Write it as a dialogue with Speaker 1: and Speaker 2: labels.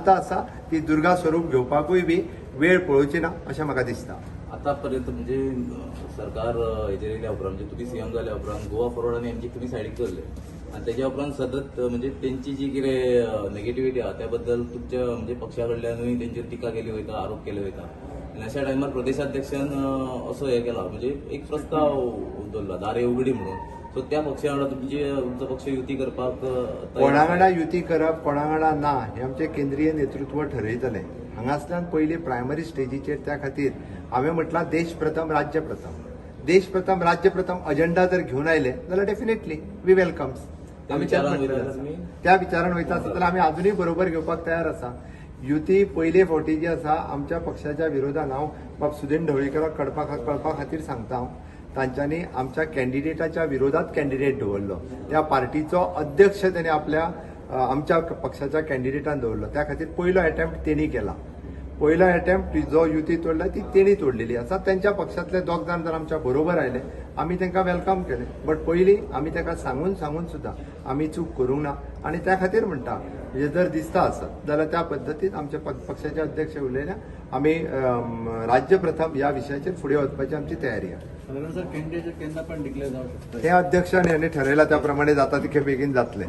Speaker 1: क्षमता आसा ती दुर्गा स्वरूप घेवपाकूय बी वेळ पळोवची ना अशें म्हाका दिसता.
Speaker 2: आतापर्यंत म्हणजे सरकार हेजेर येयल्या उपरांत म्हणजे तुम्ही सीएम जाल्या उपरांत गोवा फॉरवर्ड आनी एमजी तुमी सायडीक धरले आणि त्याच्या उपरांत सतत म्हणजे त्यांची जी कितें नेगेटिव्हिटी आहा त्या बद्दल तुमच्या म्हणजे पक्षा कडल्यानूय तेंचेर टिका केली वयता, आरोप केले वयता. आणि अशा टायमार प्रदेशाध्यक्षान असो हे केला म्हणजे एक प्रस्ताव दवरला दारे उगडी म्हणून. सो त्या पक्षा वांगडा तुमचो पक्ष युती करपाक
Speaker 1: कोणा वांगडा युती करप कोणा वांगडा ना हे आमचे केंद्रीय नेतृत्व ठरयतले. हांगासल्यान पयली प्रायमरी स्टेजीचेर त्या खातीर हांवें म्हटलां देश प्रथम राज्य प्रथम. देश प्रथम राज्य प्रथम अजेंडा जर घेवन आयले जाल्यार डेफिनेटली वी वेलकम्स. त्या विचारान वयता आसत जाल्यार आमी अजूनय बरोबर घेवपाक तयार आसा. युती पयले फावटी जी आसा आमच्या पक्षाच्या विरोधात हांव बाब सुदेन ढवळीकराक कळपा खातीर सांगता हांव. तांच्यांनी आमच्या कॅन्डिडेटाच्या विरोधात कॅन्डिडेट दवरलो. त्या पार्टीचो अध्यक्ष त्याने आपल्या आमच्या पक्षाच्या कॅन्डिडेटान दवरलो. त्या खातीर पयलो अटेम्प्ट तेणी केला. पयलो अटेम्प्ट जो युती तोडला ती तेणी तोडलेली आसा. त्यांच्या पक्षातले दोग जाण जर आमच्या बरोबर आयले आमी तांकां वेलकम केले. बट पयलीं आमी ताका सांगून सुद्दां आमी चूक करूंक ना आनी त्या खातीर म्हणटा हे जर दिसता आसत जाल्यार त्या पद्दतीन आमच्या पक्षाचे अध्यक्ष उलयल्या आमी राज्य प्रथम ह्या विशयाचेर फुडें वचपाची आमची तयारी आहा.
Speaker 3: केंद्र पण डिक्लेअर जाऊ शकता
Speaker 1: हे अध्यक्षान यांनी ठरयला त्या प्रमाणे जाता तितके बेगीन जातले.